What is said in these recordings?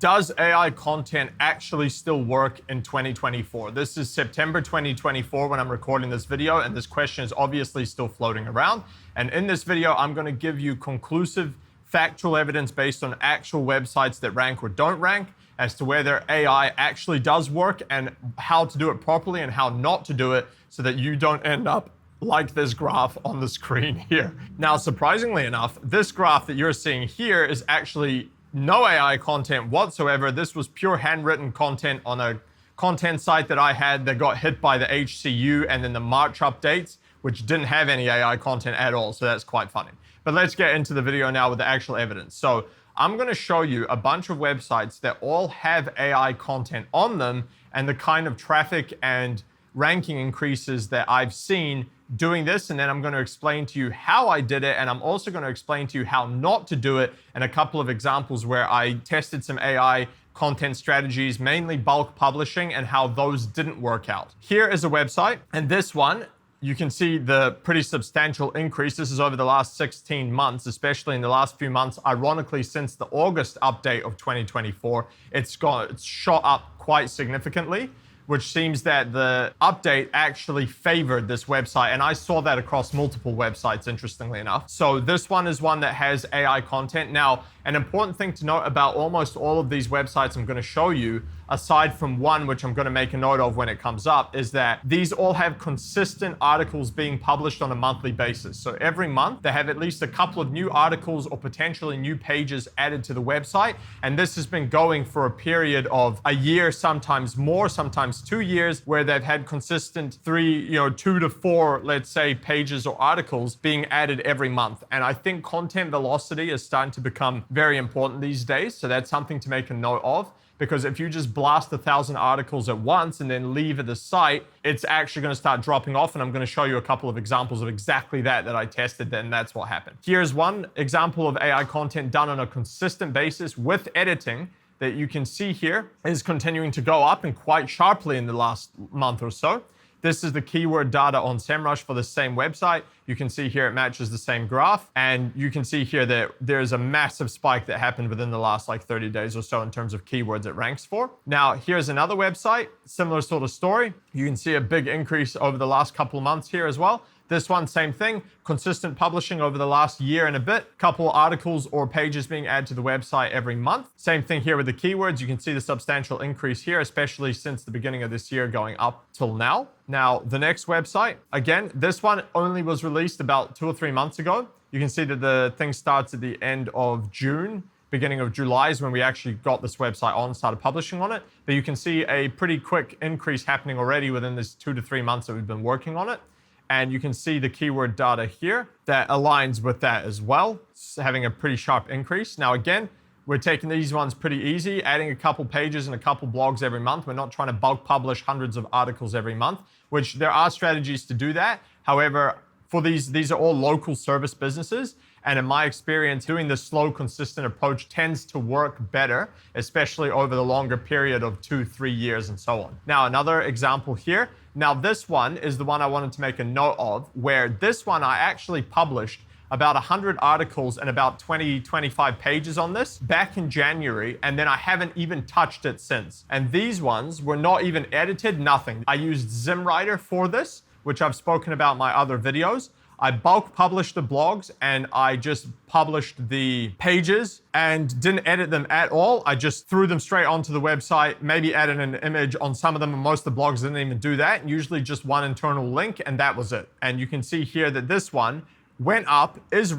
Does AI content actually still work in 2024? This is September 2024 when I'm recording this video, and this question is obviously still floating around. And in this video, I'm going to give you conclusive factual evidence based on actual websites that rank or don't rank as to whether AI actually does work and how to do it properly and how not to do it so that you don't end up like this graph on the screen here. Now, surprisingly enough, this graph that you're seeing here is actually no AI content whatsoever. This was pure handwritten content on a content site that I had that got hit by the HCU and then the March updates, which didn't have any AI content at all. So that's quite funny. But let's get into the video now with the actual evidence. So I'm going to show you a bunch of websites that all have AI content on them and the kind of traffic and ranking increases that I've seen doing this, and then I'm going to explain to you how I did it, and I'm also going to explain to you how not to do it and a couple of examples where I tested some AI content strategies, mainly bulk publishing, and how those didn't work out. Here is a website, and this one, you can see the pretty substantial increase. This is over the last 16 months, especially in the last few months. Ironically, since the August update of 2024, it's shot up quite significantly, which seems that the update actually favored this website. And I saw that across multiple websites, interestingly enough. So this one is one that has AI content. Now, an important thing to note about almost all of these websites I'm going to show you, aside from one which I'm going to make a note of when it comes up, is that these all have consistent articles being published on a monthly basis. So every month they have at least a couple of new articles or potentially new pages added to the website. And this has been going for a period of a year, sometimes more, sometimes 2 years, where they've had consistent 2 to 4, let's say, pages or articles being added every month. And I think content velocity is starting to become very important these days. So that's something to make a note of. Because if you just blast 1,000 articles at once and then leave the site, it's actually going to start dropping off. And I'm going to show you a couple of examples of exactly that I tested, and that's what happened. Here's one example of AI content done on a consistent basis with editing that you can see here is continuing to go up and quite sharply in the last month or so. This is the keyword data on SEMrush for the same website. You can see here it matches the same graph. And you can see here that there's a massive spike that happened within the last 30 days or so in terms of keywords it ranks for. Now, here's another website, similar sort of story. You can see a big increase over the last couple of months here as well. This one, same thing, consistent publishing over the last year and a bit, couple articles or pages being added to the website every month. Same thing here with the keywords. You can see the substantial increase here, especially since the beginning of this year going up till now. Now, the next website, again, this one only was released about 2 or 3 months ago. You can see that the thing starts at the end of June. Beginning of July is when we actually got this website on, started publishing on it. But you can see a pretty quick increase happening already within this 2 to 3 months that we've been working on it. And you can see the keyword data here that aligns with that as well. It's having a pretty sharp increase. Now, again, we're taking these ones pretty easy, adding a couple pages and a couple blogs every month. We're not trying to bulk publish hundreds of articles every month, which there are strategies to do that. However, for these are all local service businesses. And in my experience, doing the slow, consistent approach tends to work better, especially over the longer period of 2-3 years and so on. Now, another example here. Now, this one is the one I wanted to make a note of, where this one I actually published about 100 articles and about 20-25 pages on this back in January, and then I haven't even touched it since. And these ones were not even edited, nothing. I used ZimWriter for this, which I've spoken about in my other videos. I bulk published the blogs and I just published the pages and didn't edit them at all. I just threw them straight onto the website, maybe added an image on some of them, and most of the blogs didn't even do that. Usually just one internal link, and that was it. And you can see here that this one went up, is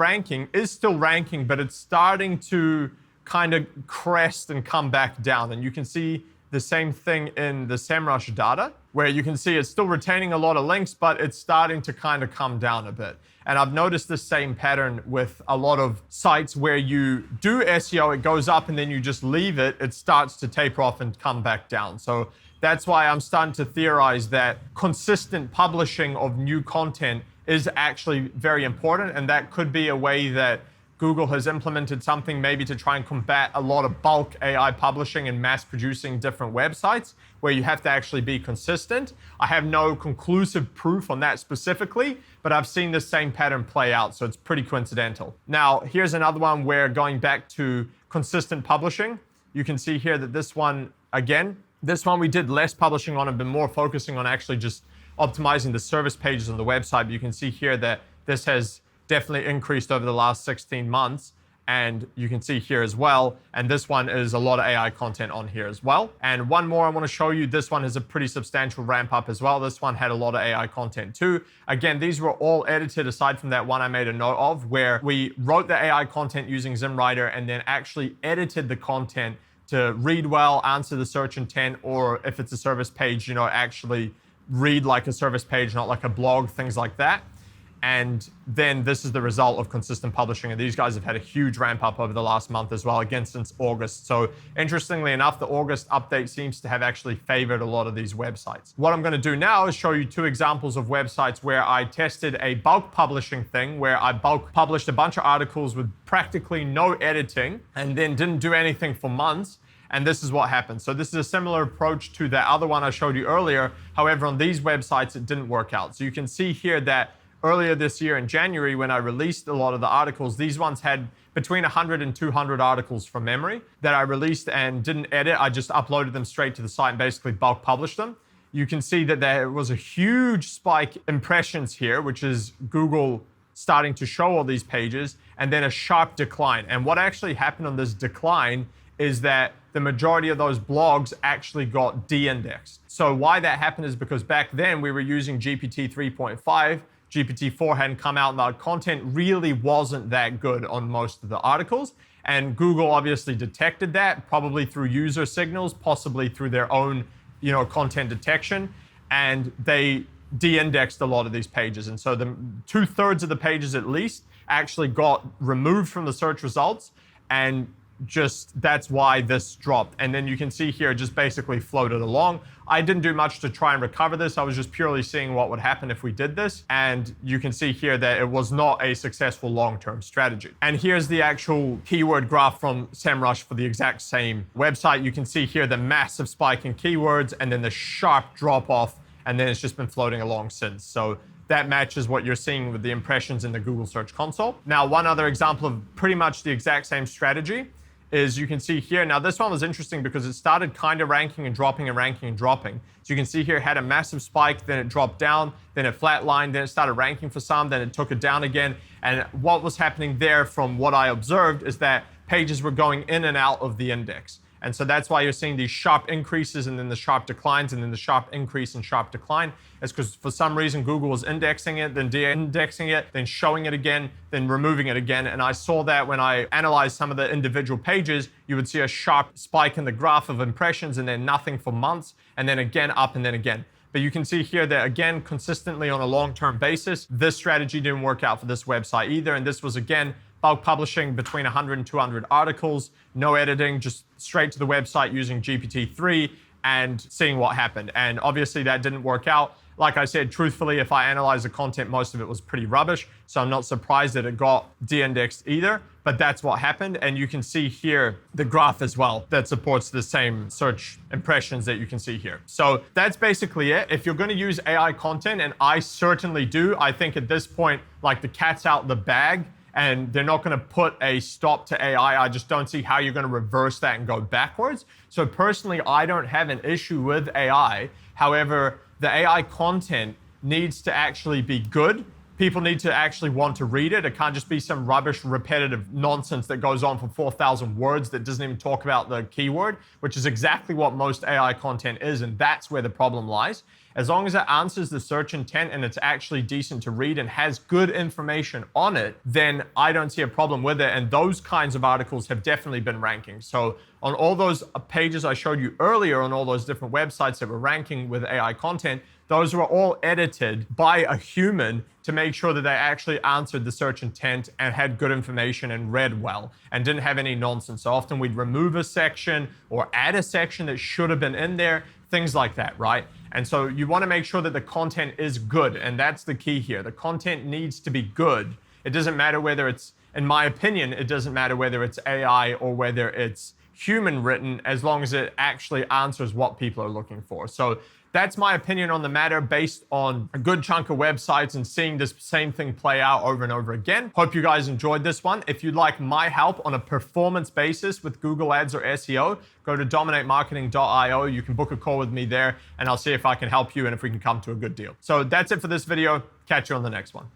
still ranking, but it's starting to kind of crest and come back down. And you can see the same thing in the SEMrush data, where you can see it's still retaining a lot of links, but it's starting to kind of come down a bit. And I've noticed the same pattern with a lot of sites where you do SEO, it goes up, and then you just leave it, it starts to taper off and come back down. So that's why I'm starting to theorize that consistent publishing of new content is actually very important. And that could be a way that Google has implemented something maybe to try and combat a lot of bulk AI publishing and mass producing different websites where you have to actually be consistent. I have no conclusive proof on that specifically, but I've seen the same pattern play out, so it's pretty coincidental. Now, here's another one where going back to consistent publishing, you can see here that this one, again, this one we did less publishing on and been more focusing on actually just optimizing the service pages on the website. But you can see here that this has definitely increased over the last 16 months. And you can see here as well. And this one is a lot of AI content on here as well. And one more I want to show you. This one is a pretty substantial ramp up as well. This one had a lot of AI content too. Again, these were all edited aside from that one I made a note of where we wrote the AI content using ZimWriter and then actually edited the content to read well, answer the search intent, or if it's a service page, actually read like a service page, not like a blog, things like that. And then this is the result of consistent publishing. And these guys have had a huge ramp up over the last month as well, again, since August. So interestingly enough, the August update seems to have actually favored a lot of these websites. What I'm going to do now is show you 2 examples of websites where I tested a bulk publishing thing, where I bulk published a bunch of articles with practically no editing and then didn't do anything for months. And this is what happened. So this is a similar approach to the other one I showed you earlier. However, on these websites, it didn't work out. So you can see here that earlier this year in January, when I released a lot of the articles, these ones had between 100 and 200 articles from memory that I released and didn't edit. I just uploaded them straight to the site and basically bulk published them. You can see that there was a huge spike impressions here, which is Google starting to show all these pages, and then a sharp decline. And what actually happened on this decline is that the majority of those blogs actually got de-indexed. So why that happened is because back then we were using GPT 3.5, GPT-4 hadn't come out, and the content really wasn't that good on most of the articles. And Google obviously detected that, probably through user signals, possibly through their own, content detection, and they de-indexed a lot of these pages. And so the 2/3 of the pages at least actually got removed from the search results, and just that's why this dropped. And then you can see here, it just basically floated along. I didn't do much to try and recover this. I was just purely seeing what would happen if we did this. And you can see here that it was not a successful long-term strategy. And here's the actual keyword graph from SEMrush for the exact same website. You can see here the massive spike in keywords and then the sharp drop off. And then it's just been floating along since. So that matches what you're seeing with the impressions in the Google Search Console. Now, one other example of pretty much the exact same strategy is you can see here. Now, this one was interesting because it started kind of ranking and dropping and ranking and dropping. So you can see here it had a massive spike, then it dropped down, then it flatlined, then it started ranking for some, then it took it down again. And what was happening there from what I observed is that pages were going in and out of the index. And so that's why you're seeing these sharp increases and then the sharp declines and then the sharp increase and sharp decline. It's because for some reason Google was indexing it, then de-indexing it, then showing it again, then removing it again. And I saw that when I analyzed some of the individual pages, you would see a sharp spike in the graph of impressions and then nothing for months, and then again up and then again. But you can see here that again, consistently on a long-term basis, this strategy didn't work out for this website either. And this was again, bulk publishing between 100 and 200 articles, no editing, just straight to the website using GPT-3 and seeing what happened. And obviously that didn't work out. Like I said, truthfully, if I analyze the content, most of it was pretty rubbish. So I'm not surprised that it got de-indexed either, but that's what happened. And you can see here the graph as well that supports the same search impressions that you can see here. So that's basically it. If you're going to use AI content, and I certainly do, I think at this point, like the cat's out the bag, and they're not going to put a stop to AI. I just don't see how you're going to reverse that and go backwards. So personally, I don't have an issue with AI. However, the AI content needs to actually be good. People need to actually want to read it. It can't just be some rubbish, repetitive nonsense that goes on for 4,000 words that doesn't even talk about the keyword, which is exactly what most AI content is, and that's where the problem lies. As long as it answers the search intent and it's actually decent to read and has good information on it, then I don't see a problem with it. And those kinds of articles have definitely been ranking. So on all those pages I showed you earlier, on all those different websites that were ranking with AI content, those were all edited by a human to make sure that they actually answered the search intent and had good information and read well and didn't have any nonsense. So often we'd remove a section or add a section that should have been in there, things like that, right? And so you want to make sure that the content is good, and that's the key here. The content needs to be good. It doesn't matter whether it's, in my opinion, it doesn't matter whether it's AI or whether it's human written, as long as it actually answers what people are looking for. So that's my opinion on the matter based on a good chunk of websites and seeing this same thing play out over and over again. Hope you guys enjoyed this one. If you'd like my help on a performance basis with Google Ads or SEO, go to dominatemarketing.io. You can book a call with me there, and I'll see if I can help you and if we can come to a good deal. So that's it for this video. Catch you on the next one.